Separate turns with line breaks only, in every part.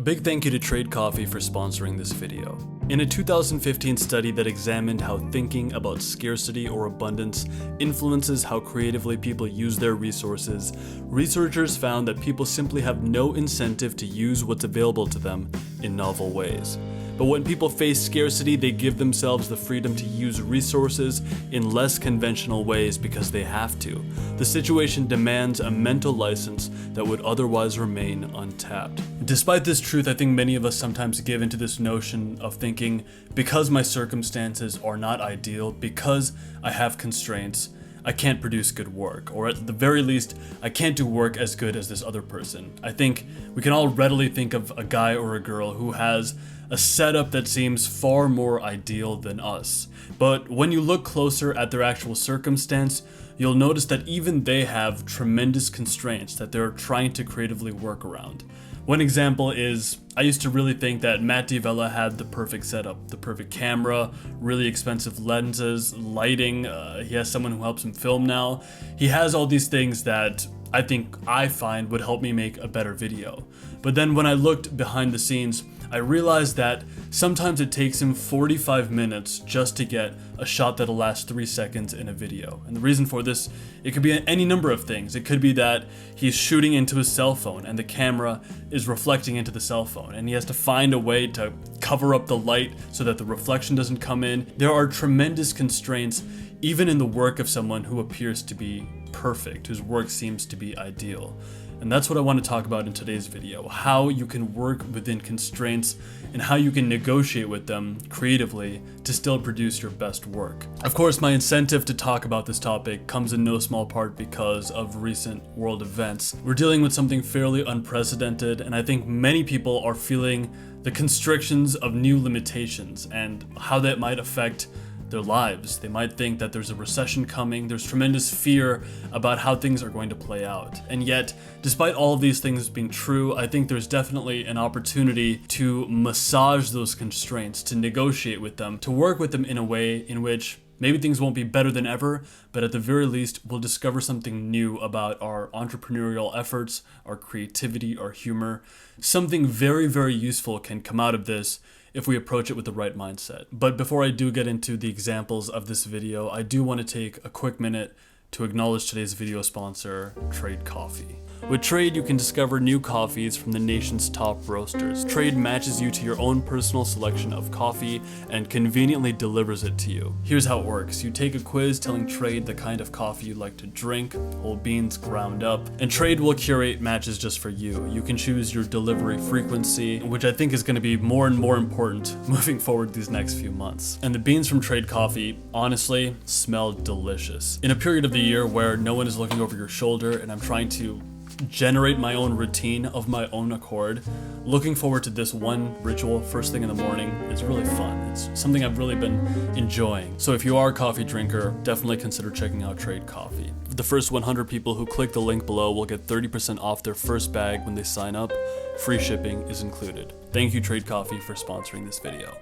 big thank you to Trade Coffee for sponsoring this video. In a 2015 study that examined how thinking about scarcity or abundance influences how creatively people use their resources, researchers found that people simply have no incentive to use what's available to them in novel ways. But when people face scarcity, they give themselves the freedom to use resources in less conventional ways because they have to. The situation demands a mental license that would otherwise remain untapped. Despite this truth, I think many of us sometimes give into this notion of thinking, because my circumstances are not ideal, because I have constraints, I can't produce good work, or at the very least, I can't do work as good as this other person. I think we can all readily think of a guy or a girl who has a setup that seems far more ideal than us. But when you look closer at their actual circumstance, you'll notice that even they have tremendous constraints that they're trying to creatively work around. One example is, I used to really think that Matt D'Avella had the perfect setup, the perfect camera, really expensive lenses, lighting, he has someone who helps him film now. He has all these things that I find would help me make a better video. But then when I looked behind the scenes, I realized that sometimes it takes him 45 minutes just to get a shot that'll last 3 seconds in a video. And the reason for this, it could be any number of things. It could be that he's shooting into his cell phone and the camera is reflecting into the cell phone, and he has to find a way to cover up the light so that the reflection doesn't come in. There are tremendous constraints even in the work of someone who appears to be perfect, whose work seems to be ideal. And that's what I want to talk about in today's video, how you can work within constraints and how you can negotiate with them creatively to still produce your best work. Of course, my incentive to talk about this topic comes in no small part because of recent world events. We're dealing with something fairly unprecedented, and I think many people are feeling the constrictions of new limitations and how that might affect their lives. They might think that there's a recession coming, there's tremendous fear about how things are going to play out. And yet, despite all of these things being true, I think there's definitely an opportunity to massage those constraints, to negotiate with them, to work with them in a way in which maybe things won't be better than ever, but at the very least, we'll discover something new about our entrepreneurial efforts, our creativity, our humor. Something very, very useful can come out of this if we approach it with the right mindset. But before I do get into the examples of this video, I do want to take a quick minute to acknowledge today's video sponsor, Trade Coffee. With Trade, you can discover new coffees from the nation's top roasters. Trade matches you to your own personal selection of coffee and conveniently delivers it to you. Here's how it works. You take a quiz telling Trade the kind of coffee you'd like to drink, whole beans ground up, and Trade will curate matches just for you. You can choose your delivery frequency, which I think is going to be more and more important moving forward these next few months. And the beans from Trade Coffee, honestly, smell delicious. In a period of the year where no one is looking over your shoulder and I'm trying to generate my own routine of my own accord, looking forward to this one ritual first thing in the morning is really fun. It's something I've really been enjoying. So if you are a coffee drinker, definitely consider checking out Trade Coffee. The first 100 people who click the link below will get 30% off their first bag when they sign up. Free shipping is included. Thank you, Trade Coffee, for sponsoring this video.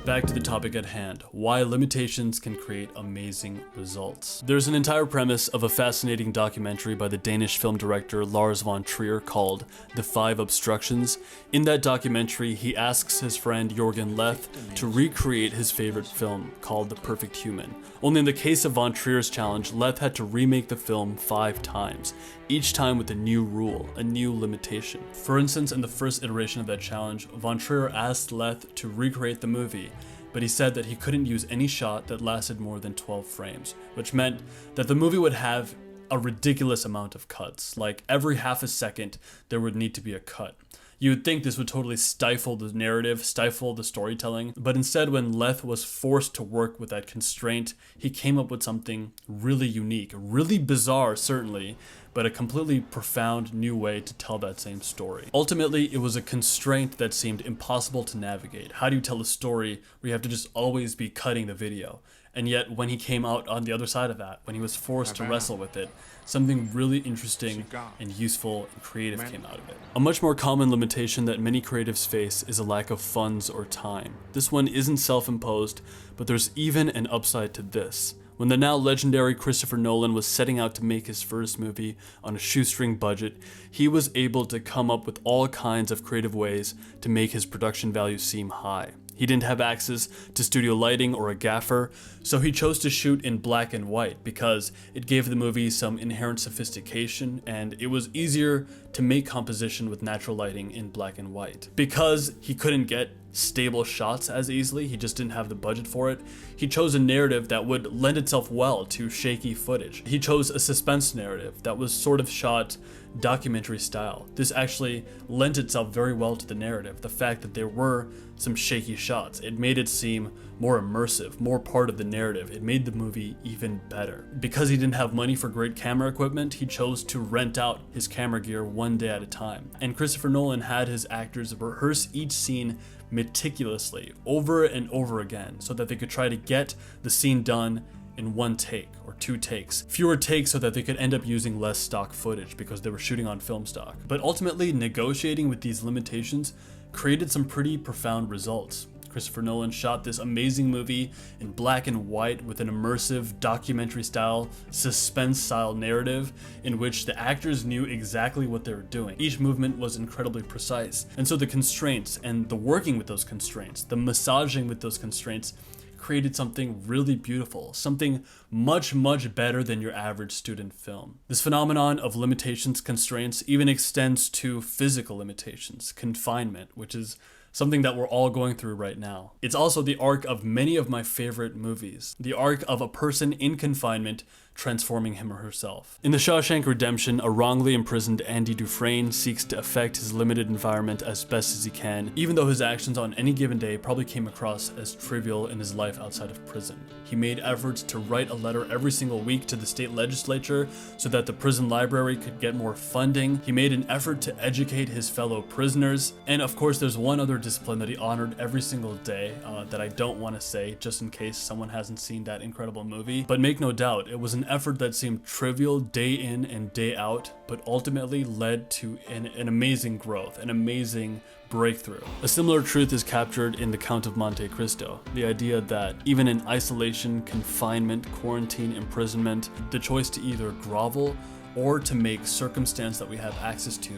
Back to the topic at hand, why limitations can create amazing results. There's an entire premise of a fascinating documentary by the Danish film director Lars von Trier called The 5 Obstructions. In that documentary, he asks his friend Jørgen Leth to recreate his favorite film called The Perfect Human. Only in the case of von Trier's challenge, Leth had to remake the film 5 times, each time with a new rule, a new limitation. For instance, in the first iteration of that challenge, von Trier asked Leth to recreate the movie, but he said that he couldn't use any shot that lasted more than 12 frames, which meant that the movie would have a ridiculous amount of cuts. Like every half a second, there would need to be a cut. You would think this would totally stifle the narrative, stifle the storytelling, but instead when Leth was forced to work with that constraint, he came up with something really unique, really bizarre certainly, but a completely profound new way to tell that same story. Ultimately, it was a constraint that seemed impossible to navigate. How do you tell a story where you have to just always be cutting the video? And yet, when he came out on the other side of that, when he was forced to wrestle with it, something really interesting and useful and creative came out of it. A much more common limitation that many creatives face is a lack of funds or time. This one isn't self-imposed, but there's even an upside to this. When the now legendary Christopher Nolan was setting out to make his first movie on a shoestring budget, he was able to come up with all kinds of creative ways to make his production value seem high. He didn't have access to studio lighting or a gaffer, so he chose to shoot in black and white because it gave the movie some inherent sophistication and it was easier to make composition with natural lighting in black and white. Because he couldn't get stable shots as easily, he just didn't have the budget for it, he chose a narrative that would lend itself well to shaky footage. He chose a suspense narrative that was sort of shot documentary style. This actually lent itself very well to the narrative. The fact that there were some shaky shots, it made it seem more immersive, more part of the narrative. It made the movie even better. Because he didn't have money for great camera equipment, he chose to rent out his camera gear one day at a time. And Christopher Nolan had his actors rehearse each scene meticulously over and over again so that they could try to get the scene done in one take or two takes. Fewer takes so that they could end up using less stock footage because they were shooting on film stock. But ultimately, negotiating with these limitations created some pretty profound results. Christopher Nolan shot this amazing movie in black and white with an immersive documentary style, suspense style narrative in which the actors knew exactly what they were doing. Each movement was incredibly precise. And so the constraints and the working with those constraints, the massaging with those constraints created something really beautiful, something much better than your average student film. This phenomenon of limitations, constraints even extends to physical limitations, confinement, which is something that we're all going through right now. It's also the arc of many of my favorite movies, the arc of a person in confinement transforming him or herself. In The Shawshank Redemption, a wrongly imprisoned Andy Dufresne seeks to affect his limited environment as best as he can, even though his actions on any given day probably came across as trivial in his life outside of prison. He made efforts to write a letter every single week to the state legislature so that the prison library could get more funding. He made an effort to educate his fellow prisoners. And of course, there's one other discipline that he honored every single day that I don't want to say just in case someone hasn't seen that incredible movie. But make no doubt, it was an effort that seemed trivial day in and day out, but ultimately led to an amazing growth, an amazing breakthrough. A similar truth is captured in The Count of Monte Cristo. The idea that even in isolation, confinement, quarantine, imprisonment, the choice to either grovel or to make circumstance that we have access to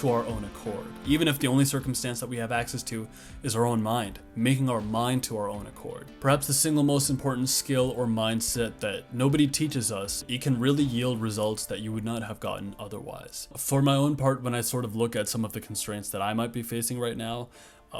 our own accord. Even if the only circumstance that we have access to is our own mind, making our mind to our own accord. Perhaps the single most important skill or mindset that nobody teaches us, it can really yield results that you would not have gotten otherwise. For my own part, when I sort of look at some of the constraints that I might be facing right now,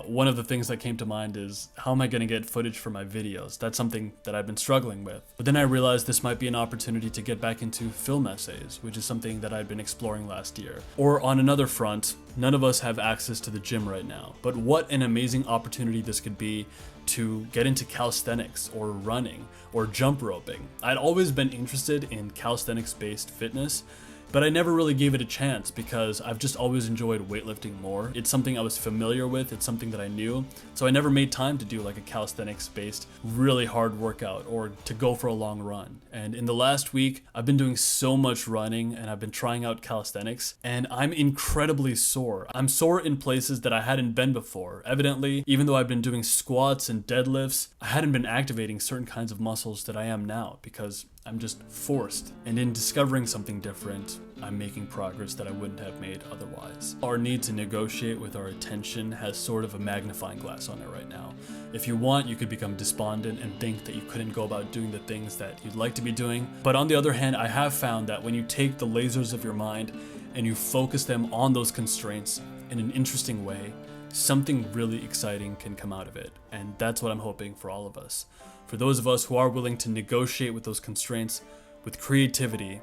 one of the things that came to mind is, how am I going to get footage for my videos? That's something that I've been struggling with. But then I realized this might be an opportunity to get back into film essays, which is something that I'd been exploring last year. Or on another front, none of us have access to the gym right now. But what an amazing opportunity this could be to get into calisthenics or running or jump roping. I'd always been interested in calisthenics-based fitness, but I never really gave it a chance because I've just always enjoyed weightlifting more. It's something I was familiar with, it's something that I knew, so I never made time to do like a calisthenics-based really hard workout or to go for a long run. And in the last week, I've been doing so much running and I've been trying out calisthenics and I'm incredibly sore. I'm sore in places that I hadn't been before. Evidently, even though I've been doing squats and deadlifts, I hadn't been activating certain kinds of muscles that I am now because I'm just forced. And in discovering something different, I'm making progress that I wouldn't have made otherwise. Our need to negotiate with our attention has sort of a magnifying glass on it right now. If you want, you could become despondent and think that you couldn't go about doing the things that you'd like to be doing. But on the other hand, I have found that when you take the lasers of your mind and you focus them on those constraints in an interesting way, something really exciting can come out of it. And that's what I'm hoping for all of us. For those of us who are willing to negotiate with those constraints with creativity,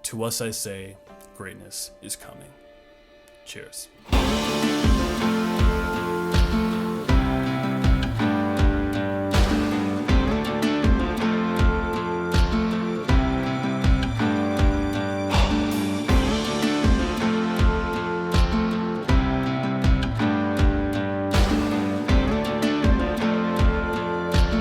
to us I say, greatness is coming. Cheers.